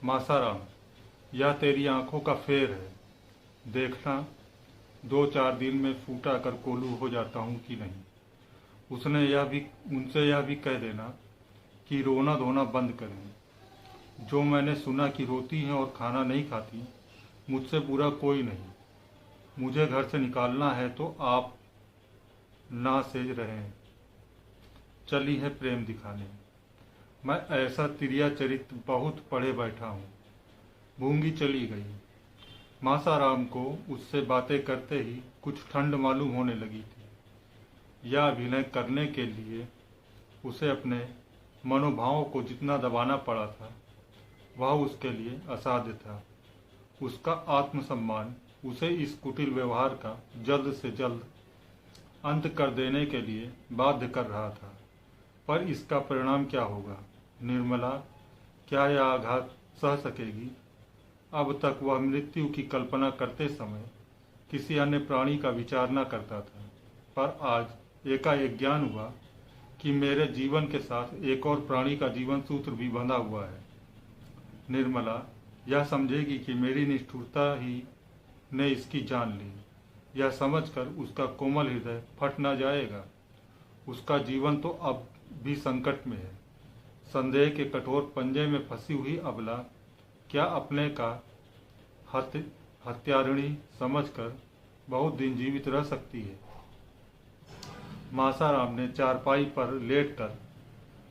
मासाराम, यह तेरी आंखों का फेर है। देखना 2-4 दिन में फूटा कर कोल्हू हो जाता हूँ कि नहीं। उनसे यह भी कह देना कि रोना धोना बंद करें। जो मैंने सुना कि रोती हैं और खाना नहीं खाती, मुझसे बुरा कोई नहीं। मुझे घर से निकालना है तो आप ना सेज रहें। चली है प्रेम दिखाने। मैं ऐसा तिरिया चरित्र बहुत पढ़े बैठा हूँ। भूंगी चली गई। मासाराम को उससे बातें करते ही कुछ ठंड मालूम होने लगी थी। यह अभिनय करने के लिए उसे अपने मनोभावों को जितना दबाना पड़ा था, वह उसके लिए असाध्य था। उसका आत्मसम्मान उसे इस कुटिल व्यवहार का जल्द से जल्द अंत कर देने के लिए बाध्य कर रहा था। पर इसका परिणाम क्या होगा? निर्मला क्या यह आघात सह सकेगी? अब तक वह मृत्यु की कल्पना करते समय किसी अन्य प्राणी का विचार न करता था, पर आज एकाएक ज्ञान हुआ कि मेरे जीवन के साथ एक और प्राणी का जीवन सूत्र भी बंधा हुआ है। निर्मला यह समझेगी कि मेरी निष्ठुरता ही ने इसकी जान ली। यह समझकर उसका कोमल हृदय फट न जाएगा। उसका जीवन तो अब भी संकट में है। संदेह के कठोर पंजे में फंसी हुई अबला क्या अपने का हत्यारिणी समझकर बहुत दिन जीवित रह सकती है? मासाराम ने चारपाई पर लेटकर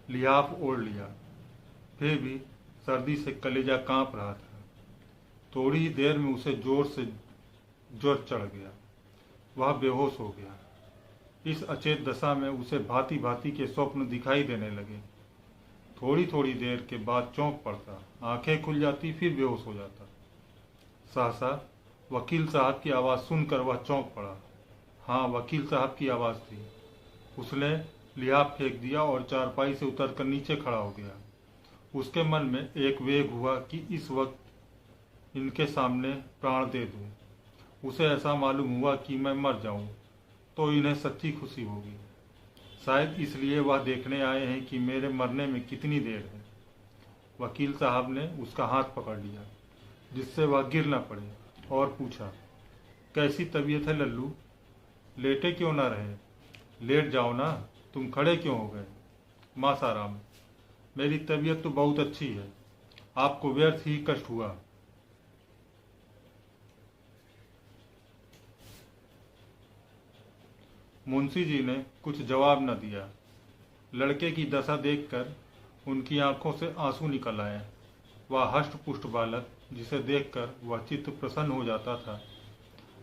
लिहाफ ओढ़ लिया। फिर भी सर्दी से कलेजा कांप रहा था। थोड़ी ही देर में उसे जोर से ज्वर चढ़ गया। वह बेहोश हो गया। इस अचेत दशा में उसे भांति भांति के स्वप्न दिखाई देने लगे। थोड़ी थोड़ी देर के बाद चौंक पड़ता, आंखें खुल जाती, फिर बेहोश हो जाता। सहसा वकील साहब की आवाज़ सुनकर वह चौंक पड़ा। हाँ, वकील साहब की आवाज़ थी। उसने लिहाफ फेंक दिया और चारपाई से उतरकर नीचे खड़ा हो गया। उसके मन में एक वेग हुआ कि इस वक्त इनके सामने प्राण दे दूं। उसे ऐसा मालूम हुआ कि मैं मर जाऊं तो इन्हें सच्ची खुशी होगी। शायद इसलिए वह देखने आए हैं कि मेरे मरने में कितनी देर है। वकील साहब ने उसका हाथ पकड़ लिया जिससे वह गिर न पड़े और पूछा, कैसी तबीयत है लल्लू? लेटे क्यों न रहे? लेट जाओ ना, तुम खड़े क्यों हो गए? मासाराम, मेरी तबीयत तो बहुत अच्छी है। आपको व्यर्थ ही कष्ट हुआ। मुंशी जी ने कुछ जवाब न दिया। लड़के की दशा देखकर उनकी आंखों से आंसू निकल आए। वह हष्ट पुष्ट बालक जिसे देखकर वह चित्त प्रसन्न हो जाता था,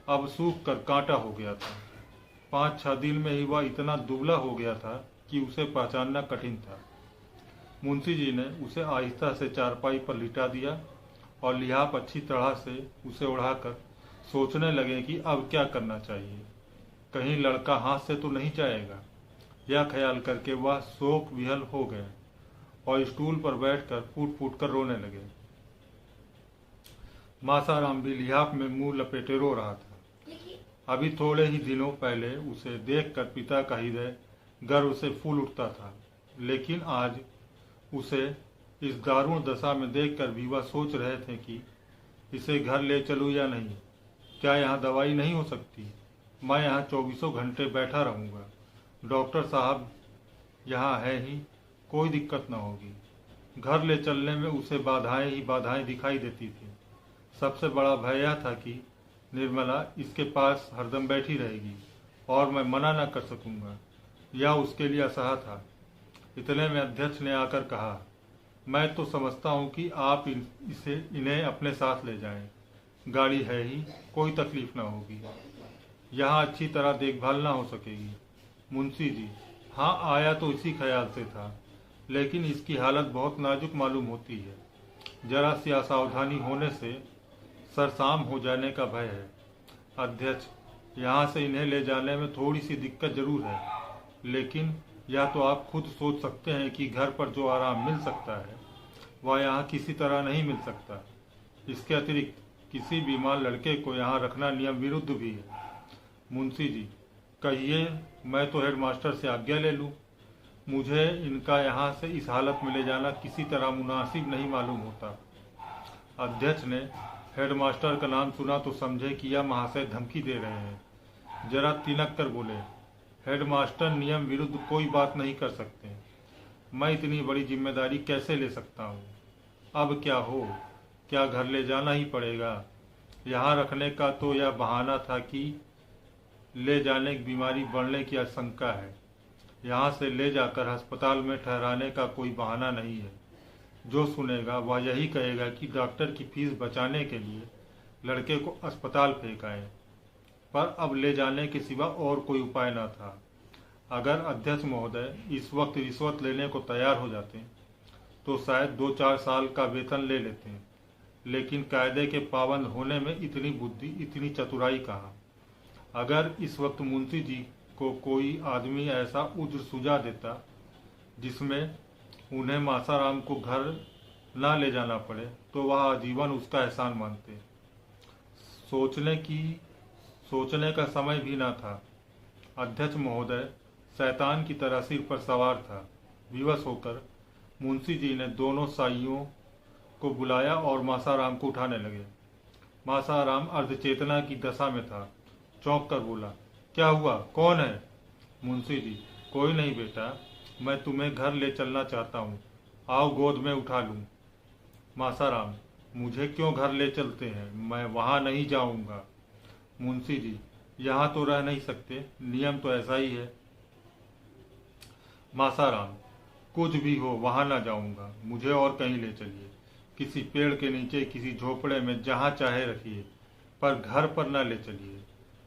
अब सूख कर कांटा हो गया था। 5-6 दिन में ही वह इतना दुबला हो गया था कि उसे पहचानना कठिन था। मुंशी जी ने उसे आहिस्ता से चारपाई पर लिटा दिया और लिहाफ अच्छी तरह से उसे उड़ाकर सोचने लगे कि अब क्या करना चाहिए। कहीं लड़का हाथ से तो नहीं जाएगा। यह ख्याल करके वह शोक विहल हो गए और स्टूल पर बैठकर फूट फूट कर रोने लगे। मासाराम भी लिहाफ में मुंह लपेटे रो रहा था। अभी थोड़े ही दिनों पहले उसे देखकर पिता का हृदय गर्व से फूल उठता था, लेकिन आज उसे इस दारुण दशा में देखकर भी वह सोच रहे थे कि इसे घर ले चलूं या नहीं। क्या यहाँ दवाई नहीं हो सकती? मैं यहाँ 24 घंटे बैठा रहूँगा। डॉक्टर साहब यहाँ है ही, कोई दिक्कत न होगी। घर ले चलने में उसे बाधाएं ही बाधाएं दिखाई देती थी। सबसे बड़ा भय यह था कि निर्मला इसके पास हरदम बैठी रहेगी और मैं मना न कर सकूंगा। यह उसके लिए असह्य था। इतने में अध्यक्ष ने आकर कहा, मैं तो समझता हूँ कि आप इन्हें अपने साथ ले जाएं। गाड़ी है ही, कोई तकलीफ ना होगी। यहाँ अच्छी तरह देखभाल ना हो सकेगी। मुंशी जी, हाँ, आया तो इसी ख्याल से था, लेकिन इसकी हालत बहुत नाजुक मालूम होती है। जरा सी असावधानी होने से सरसाम हो जाने का भय है। अध्यक्ष, यहाँ से इन्हें ले जाने में थोड़ी सी दिक्कत जरूर है, लेकिन या तो आप खुद सोच सकते हैं कि घर पर जो आराम मिल सकता है वह यहाँ किसी तरह नहीं मिल सकता। इसके अतिरिक्त किसी बीमार लड़के को यहाँ रखना नियम विरुद्ध भी है। मुंशी जी, कहिए, मैं तो हेडमास्टर से आज्ञा ले लूँ। मुझे इनका यहाँ से इस हालत में ले जाना किसी तरह मुनासिब नहीं मालूम होता। अध्यक्ष ने हेडमास्टर का नाम सुना तो समझे कि यह महाशय धमकी दे रहे हैं। जरा तिनक कर बोले, हेडमास्टर नियम विरुद्ध कोई बात नहीं कर सकते। मैं इतनी बड़ी जिम्मेदारी कैसे ले सकता हूँ? अब क्या हो, क्या घर ले जाना ही पड़ेगा? यहाँ रखने का तो यह बहाना था कि ले जाने की बीमारी बढ़ने की आशंका है। यहाँ से ले जाकर अस्पताल में ठहराने का कोई बहाना नहीं है। जो सुनेगा वह यही कहेगा कि डॉक्टर की फीस बचाने के लिए लड़के को अस्पताल फेंक आए। पर अब ले जाने के सिवा और कोई उपाय न था। अगर अध्यक्ष महोदय इस वक्त रिश्वत लेने को तैयार हो जाते तो शायद 2-4 साल का वेतन ले लेते, लेकिन कायदे के पाबंद होने में इतनी बुद्धि, इतनी चतुराई कहाँ? अगर इस वक्त मुंशी जी को कोई आदमी ऐसा उज्र सुझा देता जिसमें उन्हें मासाराम को घर ना ले जाना पड़े तो वह आजीवन उसका एहसान मानते। सोचने का समय भी ना था। अध्यक्ष महोदय शैतान की तरह सिर पर सवार था। विवश होकर मुंशी जी ने दोनों साइयों को बुलाया और मासाराम को उठाने लगे। मासाराम अर्धचेतना की दशा में था। चौंक कर बोला, क्या हुआ? कौन है? मुंशी जी, कोई नहीं बेटा, मैं तुम्हें घर ले चलना चाहता हूँ, आओ गोद में उठा लूँ। मासाराम, मुझे क्यों घर ले चलते हैं? मैं वहाँ नहीं जाऊँगा। मुंशी जी, यहाँ तो रह नहीं सकते, नियम तो ऐसा ही है। मासाराम, कुछ भी हो वहाँ ना जाऊँगा, मुझे और कहीं ले चलिए, किसी पेड़ के नीचे, किसी झोपड़े में, जहाँ चाहे रखिए, पर घर पर ना ले चलिए।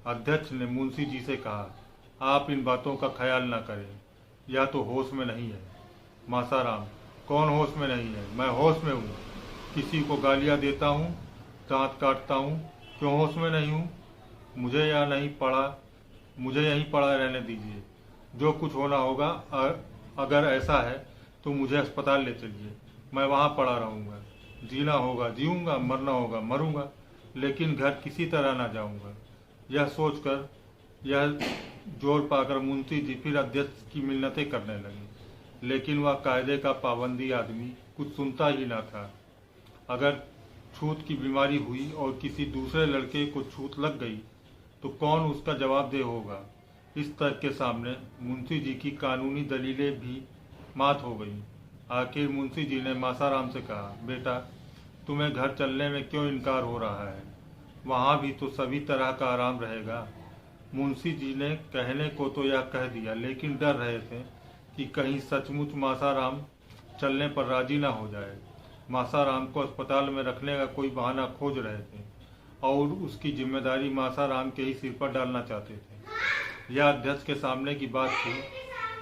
अध्यक्ष ने मुंशी जी से कहा, आप इन बातों का ख्याल ना करें, यह तो होश में नहीं है। मासाराम, कौन होश में नहीं है? मैं होश में हूँ। किसी को गालियाँ देता हूँ, दांत काटता हूँ, क्यों होश में नहीं हूँ? मुझे यहीं पड़ा रहने दीजिए। जो कुछ होना होगा, अगर ऐसा है तो मुझे अस्पताल ले चलिए, मैं वहाँ पड़ा रहूँगा। जीना होगा जीऊँगा, मरना होगा मरूँगा, लेकिन घर किसी तरह ना जाऊँगा। यह सोचकर यह जोर पाकर मुंशी जी फिर अध्यक्ष की मिन्नतें करने लगे, लेकिन वह कायदे का पाबंदी आदमी कुछ सुनता ही ना था। अगर छूत की बीमारी हुई और किसी दूसरे लड़के को छूत लग गई तो कौन उसका जवाबदेह होगा? इस तर्क के सामने मुंशी जी की कानूनी दलीलें भी मात हो गईं। आखिर मुंशी जी ने मासाराम से कहा, बेटा, तुम्हें घर चलने में क्यों इनकार हो रहा है? वहाँ भी तो सभी तरह का आराम रहेगा। मुंशी जी ने कहने को तो यह कह दिया, लेकिन डर रहे थे कि कहीं सचमुच मासाराम चलने पर राजी ना हो जाए। मासाराम को अस्पताल में रखने का कोई बहाना खोज रहे थे और उसकी जिम्मेदारी मासाराम के ही सिर पर डालना चाहते थे। यह अध्यक्ष के सामने की बात थी।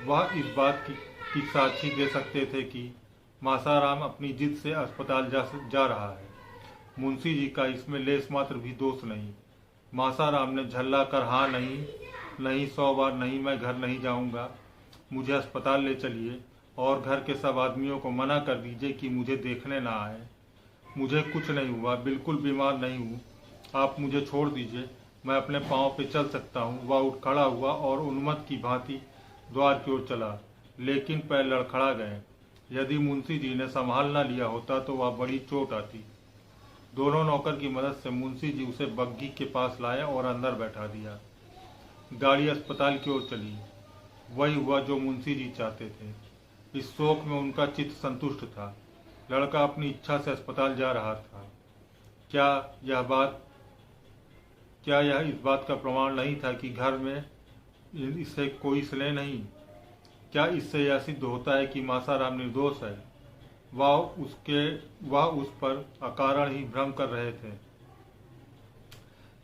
वह इस बात की साक्षी दे सकते थे कि मासाराम अपनी जिद से अस्पताल जा रहा है। मुंशी जी का इसमें लेस मात्र भी दोष नहीं। मासाराम ने झल्ला कर हाँ नहीं 100 बार नहीं, मैं घर नहीं जाऊंगा, मुझे अस्पताल ले चलिए और घर के सब आदमियों को मना कर दीजिए कि मुझे देखने ना आए। मुझे कुछ नहीं हुआ, बिल्कुल बीमार नहीं हूँ, आप मुझे छोड़ दीजिए, मैं अपने पाँव पे चल सकता हूँ। वह उठ खड़ा हुआ और उन्मत्त की भांति द्वार की ओर चला, लेकिन पैर लड़खड़ा गए। यदि मुंशी जी ने संभाल न लिया होता तो वह बड़ी चोट आती। दोनों नौकर की मदद से मुंशी जी उसे बग्घी के पास लाए और अंदर बैठा दिया। गाड़ी अस्पताल की ओर चली। वही हुआ जो मुंशी जी चाहते थे। इस शोक में उनका चित्त संतुष्ट था। लड़का अपनी इच्छा से अस्पताल जा रहा था। क्या यह इस बात का प्रमाण नहीं था कि घर में इससे कोई स्नेह नहीं? क्या इससे यह सिद्ध होता है कि मासाराम निर्दोष है? वह उस पर अकारण ही भ्रम कर रहे थे।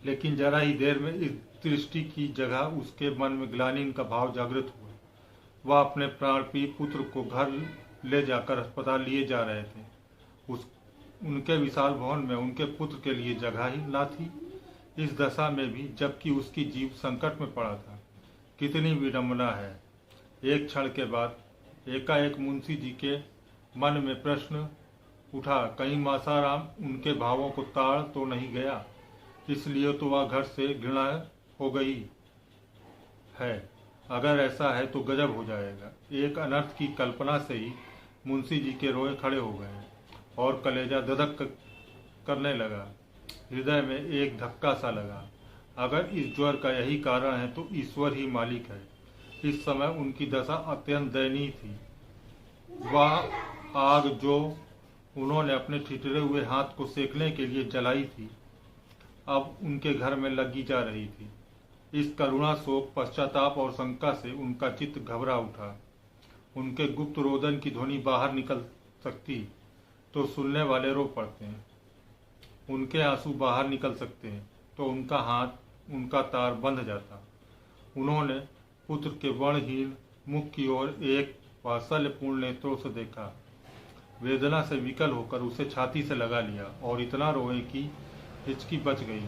लेकिन जरा ही देर में इस दृष्टि की जगह उसके मन में ग्लानि का भाव जागृत हुआ। वह अपने प्राणप्रिय पुत्र को घर ले जाकर अस्पताल लिए जा रहे थे। उनके विशाल भवन में उनके पुत्र के लिए जगह ही ना थी। इस दशा में भी, जबकि उसकी जीव संकट में पड़ा था। कितनी विडंबना है। एक क्षण के बाद एकाएक मुंशी जी के मन में प्रश्न उठा, कहीं मासाराम उनके भावों को ताड़ तो नहीं गया, इसलिए तो वह घर से घृणा हो गई है। अगर ऐसा है तो गजब हो जाएगा। एक अनर्थ की कल्पना से ही मुंशी जी के रोए खड़े हो गए और कलेजा धधक करने लगा। हृदय में एक धक्का सा लगा। अगर इस ज्वर का यही कारण है तो ईश्वर ही मालिक है। इस समय उनकी दशा अत्यंत दयनीय थी। वह आग जो उन्होंने अपने ठिठुरे हुए हाथ को सेकने के लिए जलाई थी, अब उनके घर में लगी जा रही थी। इस करुणा, शोक, पश्चाताप और शंका से उनका चित्त घबरा उठा। उनके गुप्त रोदन की ध्वनि बाहर निकल सकती तो सुनने वाले रो पड़ते हैं। उनके आंसू बाहर निकल सकते हैं तो उनका हाथ, उनका तार बंध जाता। उन्होंने पुत्र के वर्णहीन मुख की ओर एक वात्सल्यपूर्ण नेत्रों से देखा। वेदना से विकल होकर उसे छाती से लगा लिया और इतना रोए कि हिचकी बच गई।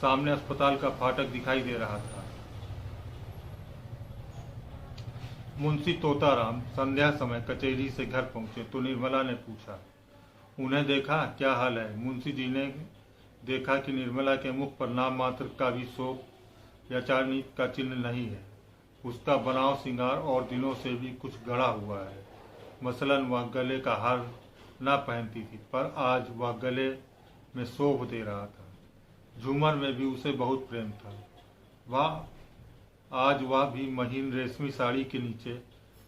सामने अस्पताल का फाटक दिखाई दे रहा था। मुंशी तोताराम संध्या समय कचहरी से घर पहुंचे तो निर्मला ने पूछा, उन्हें देखा, क्या हाल है? मुंशी जी ने देखा कि निर्मला के मुख पर नाम मात्र का भी शोक या चारनीत का चिन्ह नहीं है। उसका बनाव, श्रृंगार और दिनों से भी कुछ गढ़ा हुआ है। मसलन वह गले का हार न पहनती थी, पर आज वह गले में शोभ दे रहा था। झूमर में भी उसे बहुत प्रेम था। आज वह भी महीन रेशमी साड़ी के नीचे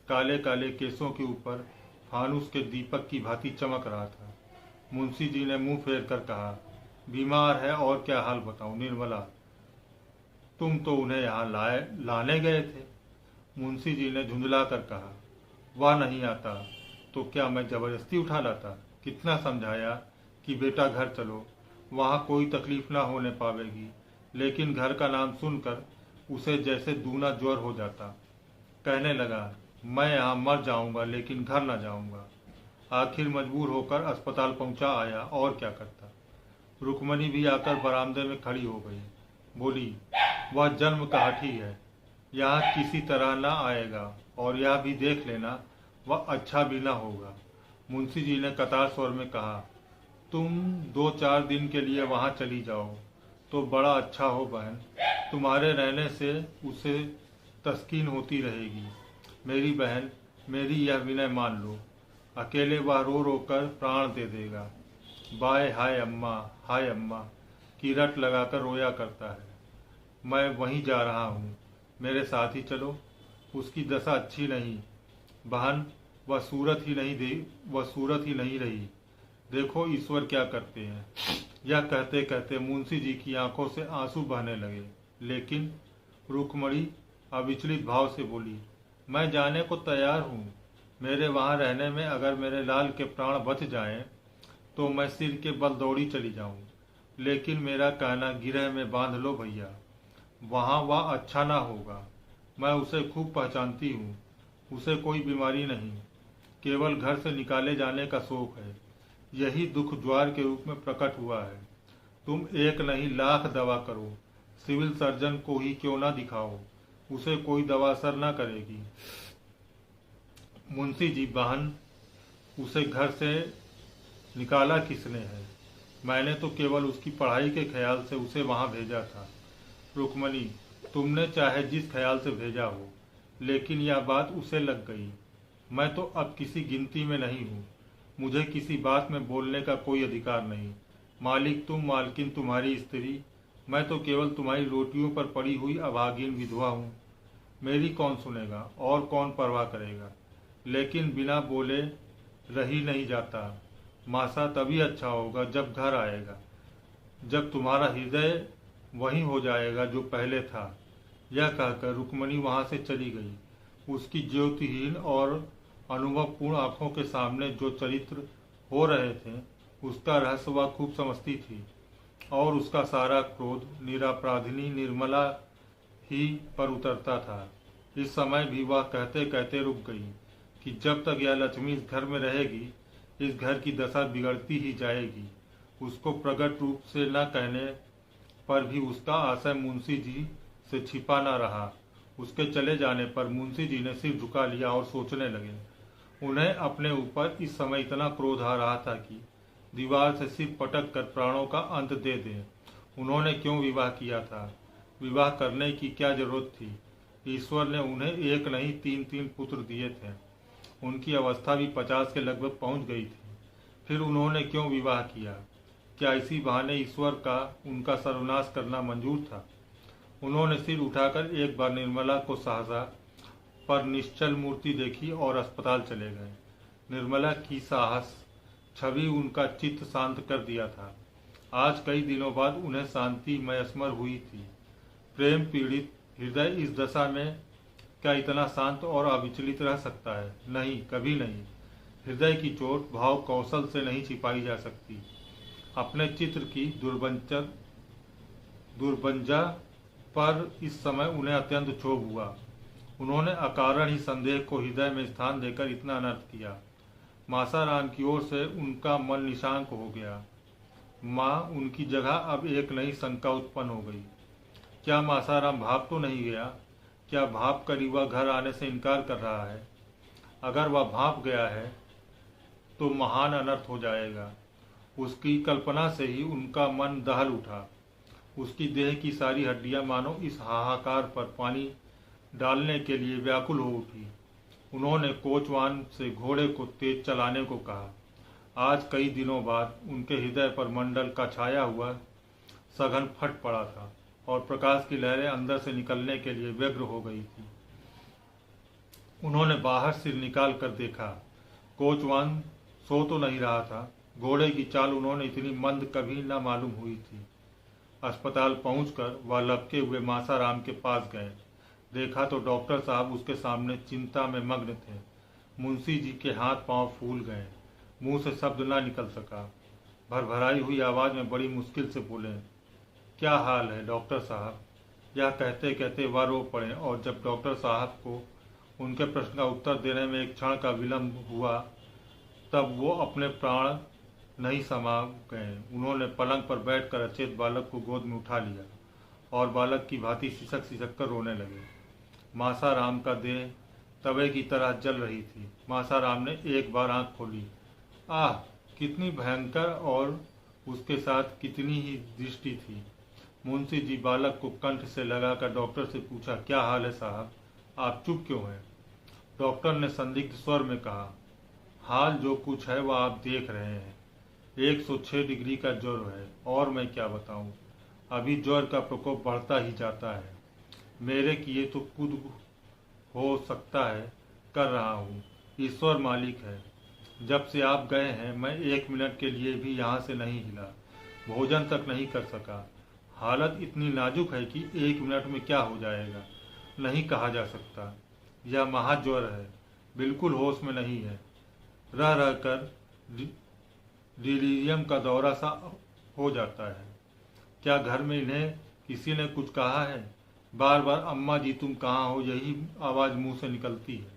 काले काले केसों के ऊपर फानुस के दीपक की भांति चमक रहा था। मुंशी जी ने मुंह फेर कर कहा, बीमार है और क्या हाल बताऊं निर्मला, तुम तो उन्हें यहाँ लाने गए थे। मुंशी जी ने झुंझला कर कहा, वह नहीं आता तो क्या मैं जबरदस्ती उठा लाता? कितना समझाया कि बेटा घर चलो, वहाँ कोई तकलीफ ना होने पावेगी, लेकिन घर का नाम सुनकर उसे जैसे दूना ज्वर हो जाता। कहने लगा, मैं यहाँ मर जाऊंगा लेकिन घर न जाऊंगा। आखिर मजबूर होकर अस्पताल पहुंचा आया, और क्या करता। रुक्मणी भी आकर बरामदे में खड़ी हो गई। बोली, वह जन्म का हठी है, यहाँ किसी तरह न आएगा, और यह भी देख लेना वह अच्छा भी न होगा। मुंशी जी ने कतार स्वर में कहा, तुम 2-4 दिन के लिए वहाँ चली जाओ तो बड़ा अच्छा हो बहन, तुम्हारे रहने से उसे तस्कीन होती रहेगी। मेरी बहन, मेरी यह विनय मान लो, अकेले वह रो रो कर प्राण दे देगा। बाय हाय अम्मा की रट लगाकर रोया करता है। मैं वहीं जा रहा हूँ, मेरे साथ ही चलो। उसकी दशा अच्छी नहीं बहन, वह सूरत ही नहीं रही। देखो ईश्वर क्या करते हैं। यह कहते कहते मुंशी जी की आंखों से आंसू बहने लगे, लेकिन रुक्मणी अविचलित भाव से बोली, मैं जाने को तैयार हूँ। मेरे वहाँ रहने में अगर मेरे लाल के प्राण बच जाएं तो मैं सिर के बल दौड़ी चली जाऊँ, लेकिन मेरा कहना गिरह में बांध लो भैया, वहाँ वह अच्छा ना होगा। मैं उसे खूब पहचानती हूँ, उसे कोई बीमारी नहीं, केवल घर से निकाले जाने का शौक है। यही दुख ज्वार के रूप में प्रकट हुआ है। तुम एक नहीं लाख दवा करो, सिविल सर्जन को ही क्यों ना दिखाओ, उसे कोई दवा असर ना करेगी। मुंशी जी, बहन, उसे घर से निकाला किसने है? मैंने तो केवल उसकी पढ़ाई के ख्याल से उसे वहाँ भेजा था। रुक्मणी, तुमने चाहे जिस ख्याल से भेजा हो, लेकिन यह बात उसे लग गई। मैं तो अब किसी गिनती में नहीं हूँ, मुझे किसी बात में बोलने का कोई अधिकार नहीं। मालिक तुम, मालकिन तुम्हारी स्त्री, मैं तो केवल तुम्हारी रोटियों पर पड़ी हुई अभागीन विधवा हूँ। मेरी कौन सुनेगा और कौन परवाह करेगा? लेकिन बिना बोले रही नहीं जाता। मासा तभी अच्छा होगा जब घर आएगा, जब तुम्हारा हृदय वही हो जाएगा जो पहले था। यह कहकर रुक्मणी वहाँ से चली गई। उसकी ज्योतिहीन और अनुभवपूर्ण आंखों के सामने जो चरित्र हो रहे थे, उसका रहस्य वह खूब समझती थी, और उसका सारा क्रोध निरापराधिनी निर्मला ही पर उतरता था। इस समय भी वह कहते कहते रुक गई कि जब तक यह लक्ष्मी इस घर में रहेगी, इस घर की दशा बिगड़ती ही जाएगी। उसको प्रकट रूप से न कहने पर भी उसका आशय मुंशी जी से छिपा न रहा। उसके चले जाने पर मुंशी जी ने सिर झुका लिया और सोचने लगे। उन्हें अपने ऊपर इस समय इतना क्रोध आ रहा था कि दीवार से सिर पटक कर प्राणों का अंत दे दें। उन्होंने क्यों विवाह किया था? विवाह करने की क्या जरूरत थी? ईश्वर ने उन्हें एक नहीं 3-3 पुत्र दिए थे। उनकी अवस्था भी 50 के लगभग पहुंच गई थी। फिर उन्होंने क्यों विवाह किया? क्या इसी बहाने ईश्वर का उनका सर्वनाश करना मंजूर था? उन्होंने सिर उठाकर एक बार निर्मला को सहसा पर निश्चल मूर्ति देखी और अस्पताल चले गए। निर्मला की साहस छवि उनका चित्त शांत कर दिया था। आज कई दिनों बाद उन्हें शांति मयस्मर हुई थी। प्रेम पीड़ित हृदय इस दशा में क्या इतना शांत और अविचलित रह सकता है? नहीं, कभी नहीं। हृदय की चोट भाव कौशल से नहीं छिपाई जा सकती। अपने चित्र की दुर्बंजा पर इस समय उन्हें अत्यंत क्षोभ हुआ। उन्होंने अकारण ही संदेह को हृदय में स्थान देकर इतना अनर्थ किया। मासाराम की ओर से उनका मन निशांक हो गया। माँ उनकी जगह अब एक नई शंका उत्पन्न हो गई। क्या मासाराम भाग तो नहीं गया? क्या भाप कर युवा घर आने से इनकार कर रहा है? अगर वह भाप गया है तो महान अनर्थ हो जाएगा। उसकी कल्पना से ही उनका मन दहल उठा। उसकी देह की सारी हड्डियां मानो इस हाहाकार पर पानी डालने के लिए व्याकुल हो उठी। उन्होंने कोचवान से घोड़े को तेज चलाने को कहा। आज कई दिनों बाद उनके हृदय पर मंडल का छाया हुआ सघन फट पड़ा था और प्रकाश की लहरें अंदर से निकलने के लिए व्यग्र हो गई थी। उन्होंने बाहर सिर निकाल कर देखा। कोचवान सो तो नहीं रहा था। घोड़े की चाल उन्होंने इतनी मंद कभी न मालूम हुई थी। अस्पताल पहुंचकर वह लपके हुए मासाराम के पास गए। देखा तो डॉक्टर साहब उसके सामने चिंता में मग्न थे। मुंशी जी के हाथ पांव फूल गए। मुंह से शब्द ना निकल सका। भरभराई हुई आवाज में बड़ी मुश्किल से बोले, क्या हाल है डॉक्टर साहब? यह कहते कहते वह रो पड़े और जब डॉक्टर साहब को उनके प्रश्न का उत्तर देने में एक क्षण का विलंब हुआ तब वो अपने प्राण नहीं समा गए। उन्होंने पलंग पर बैठकर अचेत बालक को गोद में उठा लिया और बालक की भांति सिसक सिसक कर रोने लगे। मासाराम का देह तवे की तरह जल रही थी। मासाराम ने एक बार आंख खोली। आह, कितनी भयंकर और उसके साथ कितनी ही दृष्टि थी। मुंशी जी बालक को कंठ से लगाकर डॉक्टर से पूछा, क्या हाल है साहब? आप चुप क्यों हैं? डॉक्टर ने संदिग्ध स्वर में कहा, हाल जो कुछ है वह आप देख रहे हैं। 106 डिग्री का ज्वर है और मैं क्या बताऊं। अभी ज्वर का प्रकोप बढ़ता ही जाता है। मेरे किए तो खुद हो सकता है कर रहा हूँ। ईश्वर मालिक है। जब से आप गए हैं मैं 1 मिनट के लिए भी यहाँ से नहीं हिला। भोजन तक नहीं कर सका। हालत इतनी नाजुक है कि 1 मिनट में क्या हो जाएगा नहीं कहा जा सकता। यह महाज्वर है। बिल्कुल होश में नहीं है। रह रह कर डिलीरियम का दौरा सा हो जाता है। क्या घर में इन्हें किसी ने कुछ कहा है? बार बार अम्मा जी तुम कहाँ हो यही आवाज मुंह से निकलती है।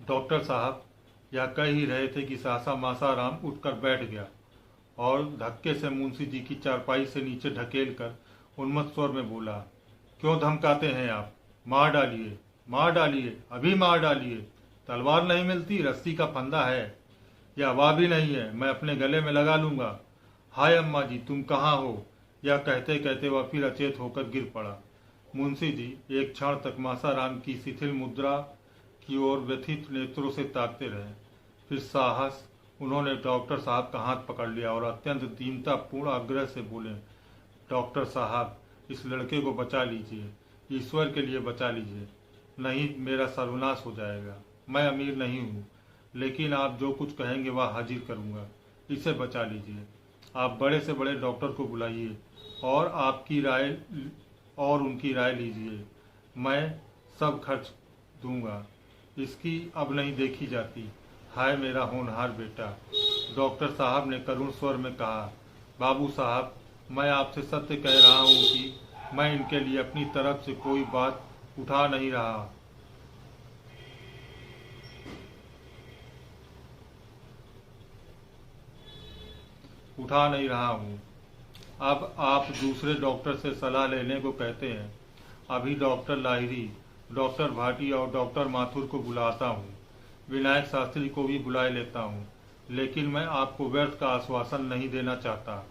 डॉक्टर साहब यह कह ही रहे थे कि सहसा मासाराम उठकर बैठ गया और धक्के से मुंशी जी की चारपाई से नीचे ढकेल कर उन्मत्त स्वर में बोला, क्यों धमकाते हैं आप? मार डालिए, मार डालिए, अभी मार डालिए। तलवार नहीं मिलती, रस्सी का फंदा है। यह हवा भी नहीं है, मैं अपने गले में लगा लूंगा। हाय अम्मा जी तुम कहाँ हो? यह कहते कहते वह फिर अचेत होकर गिर पड़ा। मुंशी जी एक क्षण तक मासाराम की शिथिल मुद्रा की ओर व्यथित नेत्रों से ताकते रहे। फिर साहस उन्होंने डॉक्टर साहब का हाथ पकड़ लिया और अत्यंत दीनतापूर्ण आग्रह से बोले, डॉक्टर साहब इस लड़के को बचा लीजिए, ईश्वर के लिए बचा लीजिए, नहीं मेरा सर्वनाश हो जाएगा। मैं अमीर नहीं हूँ लेकिन आप जो कुछ कहेंगे वह हाजिर करूँगा। इसे बचा लीजिए। आप बड़े से बड़े डॉक्टर को बुलाइए और आपकी राय और उनकी राय लीजिए। मैं सब खर्च दूंगा। इसकी अब नहीं देखी जाती। हाय मेरा होनहार बेटा। डॉक्टर साहब ने करुण स्वर में कहा, बाबू साहब मैं आपसे सत्य कह रहा हूँ कि मैं इनके लिए अपनी तरफ से कोई बात उठा नहीं रहा हूँ। अब आप दूसरे डॉक्टर से सलाह लेने को कहते हैं। अभी डॉक्टर लाहिरी, डॉक्टर भाटी और डॉक्टर माथुर को बुलाता हूँ। विनायक शास्त्री को भी बुलाए लेता हूँ। लेकिन मैं आपको व्यर्थ का आश्वासन नहीं देना चाहता।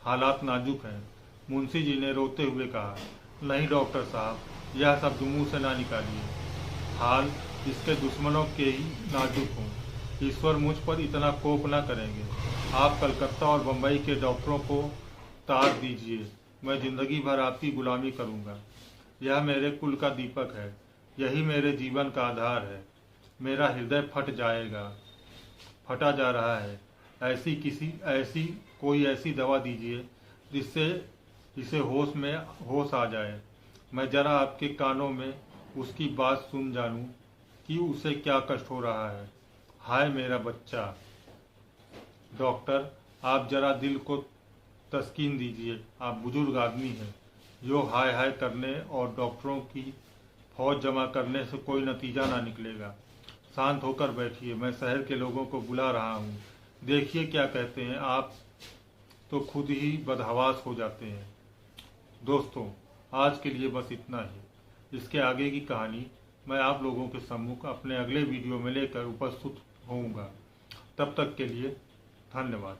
हालात नाजुक हैं। मुंशी जी ने रोते हुए कहा, नहीं डॉक्टर साहब यह शब्द मुंह से ना निकालिए। हाल इसके दुश्मनों के ही नाजुक हों। ईश्वर मुझ पर इतना कोप न करेंगे। आप कलकत्ता और बम्बई के डॉक्टरों को तार दीजिए, मैं जिंदगी भर आपकी गुलामी करूंगा। यह मेरे कुल का दीपक है, यही मेरे जीवन का आधार है। मेरा हृदय फटा जा रहा है। कोई ऐसी दवा दीजिए जिससे इसे होश आ जाए। मैं जरा आपके कानों में उसकी बात सुन जानूं कि उसे क्या कष्ट हो रहा है। हाय मेरा बच्चा। डॉक्टर, आप जरा दिल को तस्कीन दीजिए, आप बुजुर्ग आदमी हैं। यो हाय हाय करने और डॉक्टरों की फौज जमा करने से कोई नतीजा ना निकलेगा। शांत होकर बैठिए, मैं शहर के लोगों को बुला रहा हूँ। देखिए क्या कहते हैं। आप तो खुद ही बदहवास हो जाते हैं। दोस्तों, आज के लिए बस इतना ही। इसके आगे की कहानी मैं आप लोगों के सम्मुख अपने अगले वीडियो में लेकर उपस्थित होऊंगा। तब तक के लिए धन्यवाद।